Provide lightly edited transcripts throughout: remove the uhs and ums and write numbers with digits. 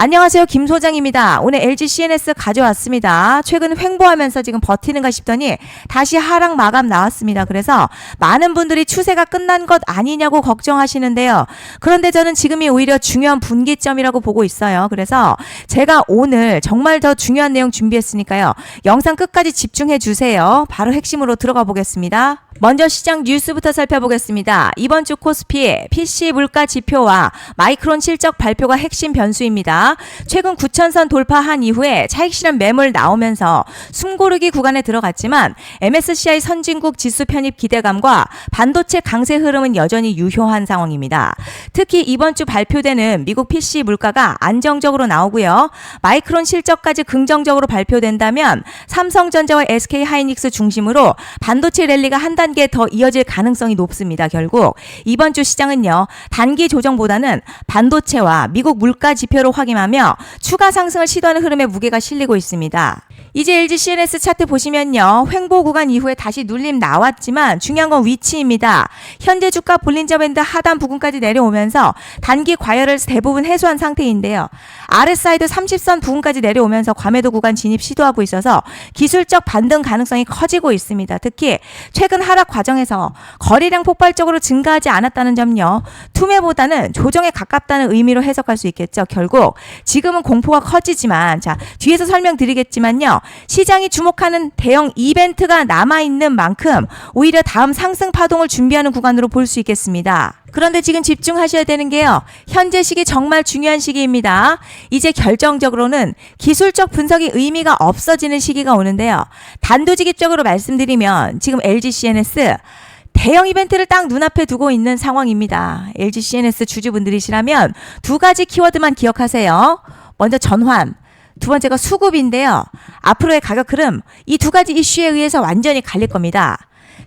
안녕하세요. 김 소장입니다. 오늘 LG CNS 가져왔습니다. 최근 횡보하면서 지금 버티는가 싶더니 다시 하락 마감 나왔습니다. 그래서 많은 분들이 추세가 끝난 것 아니냐고 걱정하시는데요. 그런데 저는 지금이 오히려 중요한 분기점이라고 보고 있어요. 그래서 제가 오늘 정말 더 중요한 내용 준비했으니까요. 영상 끝까지 집중해 주세요. 바로 핵심으로 들어가 보겠습니다. 먼저 시장 뉴스부터 살펴보겠습니다. 이번 주 코스피 PC 물가 지표와 마이크론 실적 발표가 핵심 변수입니다. 최근 9,000선 돌파한 이후에 차익 실현 매물 나오면서 숨고르기 구간에 들어갔지만 MSCI 선진국 지수 편입 기대감과 반도체 강세 흐름은 여전히 유효한 상황입니다. 특히 이번 주 발표되는 미국 PC 물가가 안정적으로 나오고요. 마이크론 실적까지 긍정적으로 발표된다면 삼성전자와 SK하이닉스 중심으로 반도체 랠리가 한 단계 더 이어질 가능성이 높습니다. 결국 이번 주 시장은요. 단기 조정보다는 반도체와 미국 물가 지표를 확인하며 추가 상승을 시도하는 흐름에 무게가 실리고 있습니다. 이제 LG CNS 차트 보시면요. 횡보 구간 이후에 다시 눌림 나왔지만 중요한 건 위치입니다. 현재 주가 볼린저 밴드 하단 부근까지 내려오면서 단기 과열을 대부분 해소한 상태인데요. RSI도 30선 부근까지 내려오면서 과매도 구간 진입 시도하고 있어서 기술적 반등 가능성이 커지고 있습니다. 특히 최근 하락 과정에서 거래량 폭발적으로 증가하지 않았다는 점요. 투매보다는 조정에 가깝다는 의미로 해석할 수 있겠죠. 결국 지금은 공포가 커지지만 자 뒤에서 설명드리겠지만요. 시장이 주목하는 대형 이벤트가 남아있는 만큼 오히려 다음 상승 파동을 준비하는 구간으로 볼 수 있겠습니다. 그런데 지금 집중하셔야 되는 게요. 현재 시기 정말 중요한 시기입니다. 이제 결정적으로는 기술적 분석이 의미가 없어지는 시기가 오는데요. 단도직입적으로 말씀드리면 지금 LG CNS 대형 이벤트를 딱 눈앞에 두고 있는 상황입니다. LG CNS 주주분들이시라면 두 가지 키워드만 기억하세요. 먼저 전환, 두 번째가 수급인데요. 앞으로의 가격 흐름, 이 두 가지 이슈에 의해서 완전히 갈릴 겁니다.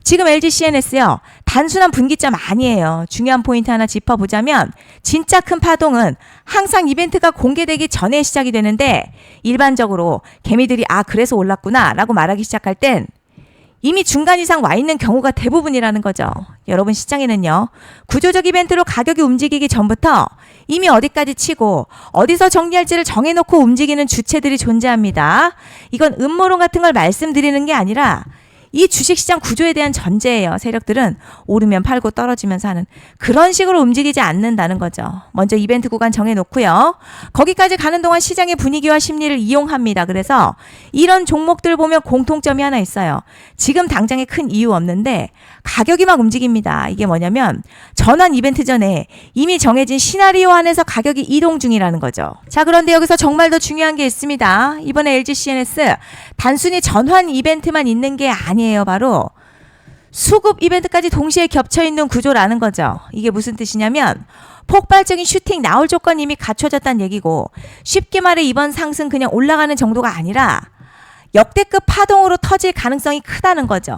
지금 LG CNS요. 단순한 분기점 아니에요. 중요한 포인트 하나 짚어보자면 진짜 큰 파동은 항상 이벤트가 공개되기 전에 시작이 되는데 일반적으로 개미들이 그래서 올랐구나 라고 말하기 시작할 땐 이미 중간 이상 와 있는 경우가 대부분이라는 거죠. 여러분 시장에는요. 구조적 이벤트로 가격이 움직이기 전부터 이미 어디까지 치고 어디서 정리할지를 정해놓고 움직이는 주체들이 존재합니다. 이건 음모론 같은 걸 말씀드리는 게 아니라 이 주식시장 구조에 대한 전제예요. 세력들은 오르면 팔고 떨어지면서 하는 그런 식으로 움직이지 않는다는 거죠. 먼저 이벤트 구간 정해놓고요. 거기까지 가는 동안 시장의 분위기와 심리를 이용합니다. 그래서 이런 종목들 보면 공통점이 하나 있어요. 지금 당장에 큰 이유 없는데 가격이 막 움직입니다. 이게 뭐냐면 전환 이벤트 전에 이미 정해진 시나리오 안에서 가격이 이동 중이라는 거죠. 자, 그런데 여기서 정말 더 중요한 게 있습니다. 이번에 LG CNS 단순히 전환 이벤트만 있는 게 아니에요. 바로 수급 이벤트까지 동시에 겹쳐있는 구조라는 거죠. 이게 무슨 뜻이냐면 폭발적인 슈팅 나올 조건이 이미 갖춰졌다는 얘기고 쉽게 말해 이번 상승 그냥 올라가는 정도가 아니라 역대급 파동으로 터질 가능성이 크다는 거죠.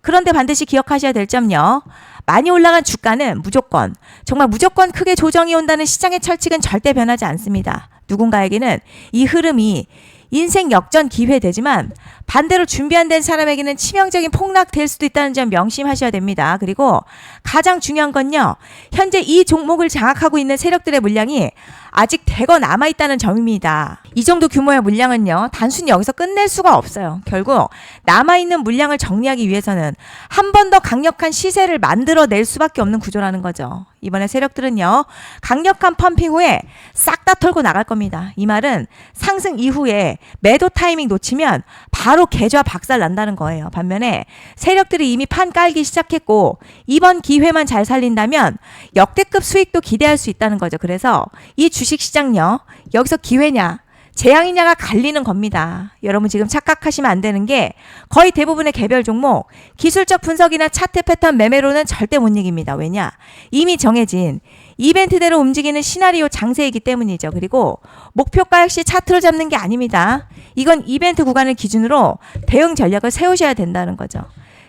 그런데 반드시 기억하셔야 될 점요. 많이 올라간 주가는 무조건 정말 무조건 크게 조정이 온다는 시장의 철칙은 절대 변하지 않습니다. 누군가에게는 이 흐름이 인생 역전 기회 되지만 반대로 준비 안 된 사람에게는 치명적인 폭락 될 수도 있다는 점 명심하셔야 됩니다. 그리고 가장 중요한 건요. 현재 이 종목을 장악하고 있는 세력들의 물량이 아직 대거 남아있다는 점입니다. 이 정도 규모의 물량은요. 단순히 여기서 끝낼 수가 없어요. 결국 남아있는 물량을 정리하기 위해서는 한 번 더 강력한 시세를 만들어낼 수밖에 없는 구조라는 거죠. 이번에 세력들은요. 강력한 펌핑 후에 싹 다 털고 나갈 겁니다. 이 말은 상승 이후에 매도 타이밍 놓치면 바로 계좌 박살 난다는 거예요. 반면에 세력들이 이미 판 깔기 시작했고 이번 기회만 잘 살린다면 역대급 수익도 기대할 수 있다는 거죠. 그래서 이 주식시장요. 여기서 기회냐 재앙이냐가 갈리는 겁니다. 여러분 지금 착각하시면 안 되는 게 거의 대부분의 개별 종목 기술적 분석이나 차트 패턴 매매로는 절대 못 이깁니다. 왜냐? 이미 정해진 이벤트대로 움직이는 시나리오 장세이기 때문이죠. 그리고 목표가 역시 차트로 잡는 게 아닙니다. 이건 이벤트 구간을 기준으로 대응 전략을 세우셔야 된다는 거죠.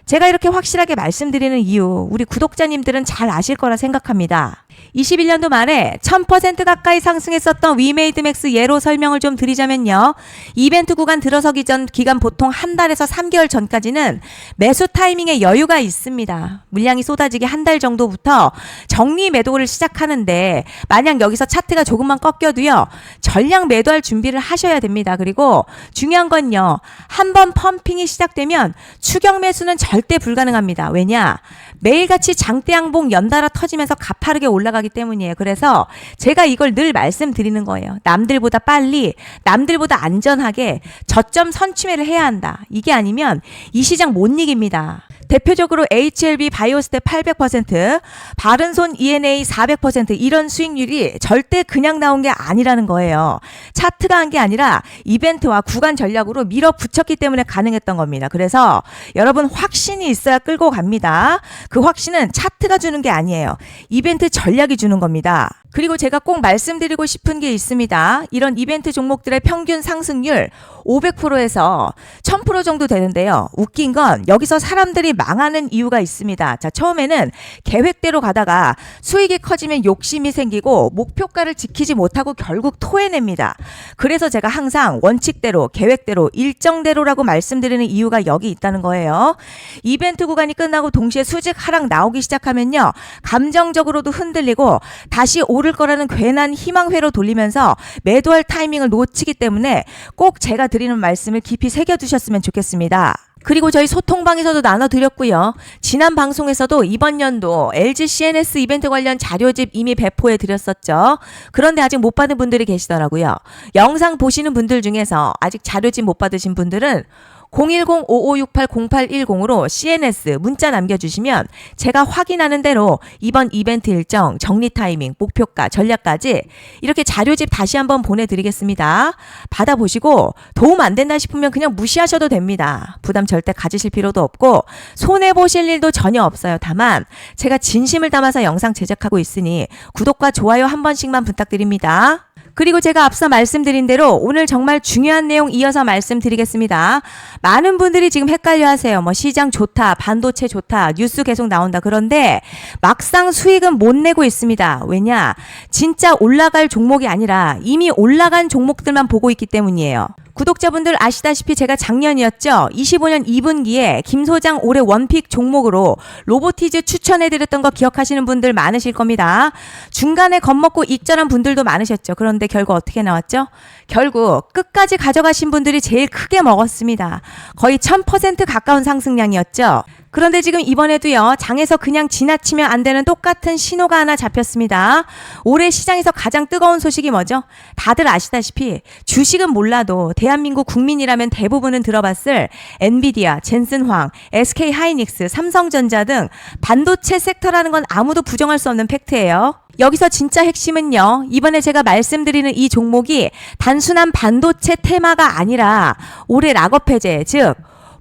제가 이렇게 확실하게 말씀드리는 이유, 우리 구독자님들은 잘 아실 거라 생각합니다. 21년도 말에 1000% 가까이 상승했었던 위메이드맥스 예로 설명을 좀 드리자면요. 이벤트 구간 들어서기 전 기간 보통 한 달에서 3개월 전까지는 매수 타이밍에 여유가 있습니다. 물량이 쏟아지기 한 달 정도부터 정리 매도를 시작하는데 만약 여기서 차트가 조금만 꺾여도요. 전량 매도할 준비를 하셔야 됩니다. 그리고 중요한 건요. 한번 펌핑이 시작되면 추격 매수는 절대 불가능합니다. 왜냐? 매일같이 장대 양봉 연달아 터지면서 가파르게 올라가기 때문이에요. 그래서 제가 이걸 늘 말씀드리는 거예요. 남들보다 빨리, 남들보다 안전하게 저점 선취매를 해야 한다. 이게 아니면 이 시장 못 이깁니다. 대표적으로 HLB 바이오스텝 800%, 바른손 ENA 400% 이런 수익률이 절대 그냥 나온 게 아니라는 거예요. 차트가 한 게 아니라 이벤트와 구간 전략으로 밀어붙였기 때문에 가능했던 겁니다. 그래서 여러분 확신이 있어야 끌고 갑니다. 그 확신은 차트가 주는 게 아니에요. 이벤트 전략이 주는 겁니다. 그리고 제가 꼭 말씀드리고 싶은 게 있습니다. 이런 이벤트 종목들의 평균 상승률 500%에서 1000% 정도 되는데요. 웃긴 건 여기서 사람들이 망하는 이유가 있습니다. 자, 처음에는 계획대로 가다가 수익이 커지면 욕심이 생기고 목표가를 지키지 못하고 결국 토해냅니다. 그래서 제가 항상 원칙대로, 계획대로, 일정대로라고 말씀드리는 이유가 여기 있다는 거예요. 이벤트 구간이 끝나고 동시에 수직 하락 나오기 시작하면요. 감정적으로도 흔들리고 다시 오를 거라는 괜한 희망회로 돌리면서 매도할 타이밍을 놓치기 때문에 꼭 제가 드리는 말씀을 깊이 새겨두셨으면 좋겠습니다. 그리고 저희 소통방에서도 나눠드렸고요. 지난 방송에서도 이번 연도 LG CNS 이벤트 관련 자료집 이미 배포해 드렸었죠. 그런데 아직 못 받은 분들이 계시더라고요. 영상 보시는 분들 중에서 아직 자료집 못 받으신 분들은 010-5568-0810으로 CNS 문자 남겨주시면 제가 확인하는 대로 이번 이벤트 일정, 정리 타이밍, 목표가, 전략까지 이렇게 자료집 다시 한번 보내드리겠습니다. 받아보시고 도움 안 된다 싶으면 그냥 무시하셔도 됩니다. 부담 절대 가지실 필요도 없고 손해보실 일도 전혀 없어요. 다만 제가 진심을 담아서 영상 제작하고 있으니 구독과 좋아요 한 번씩만 부탁드립니다. 그리고 제가 앞서 말씀드린 대로 오늘 정말 중요한 내용 이어서 말씀드리겠습니다. 많은 분들이 지금 헷갈려 하세요. 시장 좋다, 반도체 좋다, 뉴스 계속 나온다. 그런데 막상 수익은 못 내고 있습니다. 왜냐? 진짜 올라갈 종목이 아니라 이미 올라간 종목들만 보고 있기 때문이에요. 구독자분들 아시다시피 제가 작년이었죠. 25년 2분기에 김 소장 올해 원픽 종목으로 로보티즈 추천해드렸던 거 기억하시는 분들 많으실 겁니다. 중간에 겁먹고 익절한 분들도 많으셨죠. 그런데 결국 어떻게 나왔죠? 결국 끝까지 가져가신 분들이 제일 크게 먹었습니다. 거의 1000% 가까운 상승량이었죠. 그런데 지금 이번에도요. 장에서 그냥 지나치면 안 되는 똑같은 신호가 하나 잡혔습니다. 올해 시장에서 가장 뜨거운 소식이 뭐죠? 다들 아시다시피 주식은 몰라도 대한민국 국민이라면 대부분은 들어봤을 엔비디아, 젠슨황, SK하이닉스, 삼성전자 등 반도체 섹터라는 건 아무도 부정할 수 없는 팩트예요. 여기서 진짜 핵심은요. 이번에 제가 말씀드리는 이 종목이 단순한 반도체 테마가 아니라 올해 락업 해제, 즉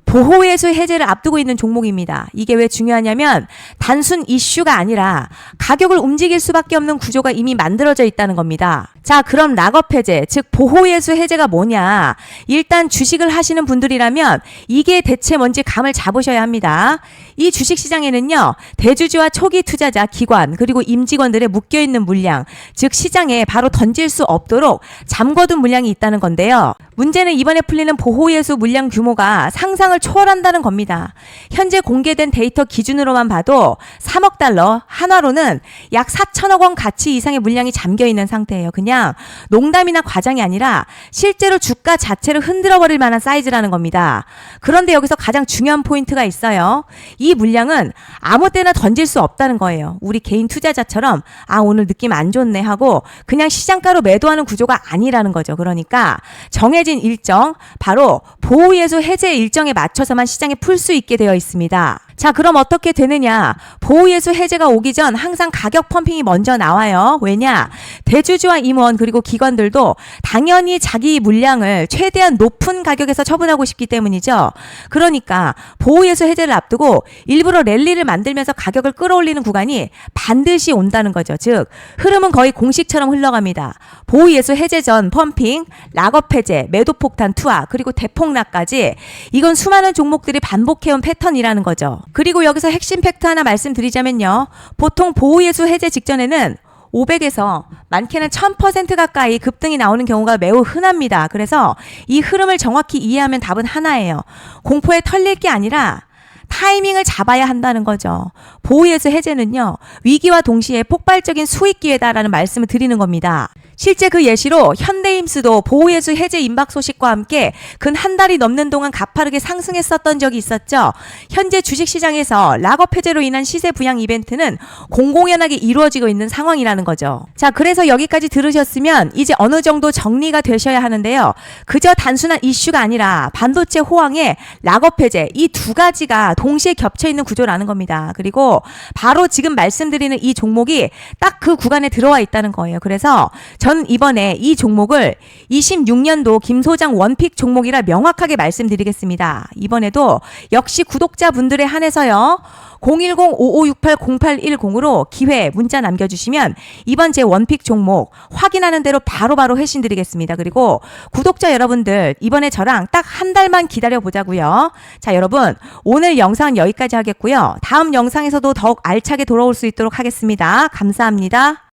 보호예수 해제를 앞두고 있는 종목입니다. 이게 왜 중요하냐면 단순 이슈가 아니라 가격을 움직일 수밖에 없는 구조가 이미 만들어져 있다는 겁니다. 자, 그럼 락업 해제, 즉 보호예수 해제가 뭐냐? 일단 주식을 하시는 분들이라면 이게 대체 뭔지 감을 잡으셔야 합니다. 이 주식시장에는요. 대주주와 초기 투자자, 기관, 그리고 임직원들의 묶여있는 물량, 즉 시장에 바로 던질 수 없도록 잠궈둔 물량이 있다는 건데요. 문제는 이번에 풀리는 보호예수 물량 규모가 상상을 초월한다는 겁니다. 현재 공개된 데이터 기준으로만 봐도 3억 달러, 한화로는 약 4천억 원 가치 이상의 물량이 잠겨있는 상태예요. 그냥 농담이나 과장이 아니라 실제로 주가 자체를 흔들어버릴 만한 사이즈라는 겁니다. 그런데 여기서 가장 중요한 포인트가 있어요. 이 물량은 아무 때나 던질 수 없다는 거예요. 우리 개인 투자자처럼 오늘 느낌 안 좋네 하고 그냥 시장가로 매도하는 구조가 아니라는 거죠. 그러니까 정해진 일정, 바로 보호예수 해제 일정에 맞춰서만 시장에 풀 수 있게 되어 있습니다. 자, 그럼 어떻게 되느냐? 보호예수 해제가 오기 전 항상 가격 펌핑이 먼저 나와요. 왜냐? 대주주와 임원 그리고 기관들도 당연히 자기 물량을 최대한 높은 가격에서 처분하고 싶기 때문이죠. 그러니까 보호예수 해제를 앞두고 일부러 랠리를 만들면서 가격을 끌어올리는 구간이 반드시 온다는 거죠. 즉, 흐름은 거의 공식처럼 흘러갑니다. 보호예수 해제 전 펌핑, 락업 해제, 매도 폭탄 투하, 그리고 대폭락까지 이건 수많은 종목들이 반복해온 패턴이라는 거죠. 그리고 여기서 핵심 팩트 하나 말씀드리자면요. 보통 보호예수 해제 직전에는 500에서 많게는 1000% 가까이 급등이 나오는 경우가 매우 흔합니다. 그래서 이 흐름을 정확히 이해하면 답은 하나예요. 공포에 털릴 게 아니라 타이밍을 잡아야 한다는 거죠. 보호예수 해제는요, 위기와 동시에 폭발적인 수익 기회다라는 말씀을 드리는 겁니다. 실제 그 예시로 현대임스도 보호예수 해제 임박 소식과 함께 근 한 달이 넘는 동안 가파르게 상승했었던 적이 있었죠. 현재 주식시장에서 락업 해제로 인한 시세 부양 이벤트는 공공연하게 이루어지고 있는 상황이라는 거죠. 자, 그래서 여기까지 들으셨으면 이제 어느 정도 정리가 되셔야 하는데요. 그저 단순한 이슈가 아니라 반도체 호황에 락업 해제 이 두 가지가 동시에 겹쳐 있는 구조라는 겁니다. 그리고 바로 지금 말씀드리는 이 종목이 딱 그 구간에 들어와 있다는 거예요. 그래서 전 이번에 이 종목을 26년도 김 소장 원픽 종목이라 명확하게 말씀드리겠습니다. 이번에도 역시 구독자분들에 한해서요. 010-5568-0810으로 기회 문자 남겨주시면 이번 제 원픽 종목 확인하는 대로 바로바로 회신 드리겠습니다. 그리고 구독자 여러분들 이번에 저랑 딱 한 달만 기다려 보자고요. 자, 여러분 오늘 영상은 여기까지 하겠고요. 다음 영상에서도 더욱 알차게 돌아올 수 있도록 하겠습니다. 감사합니다.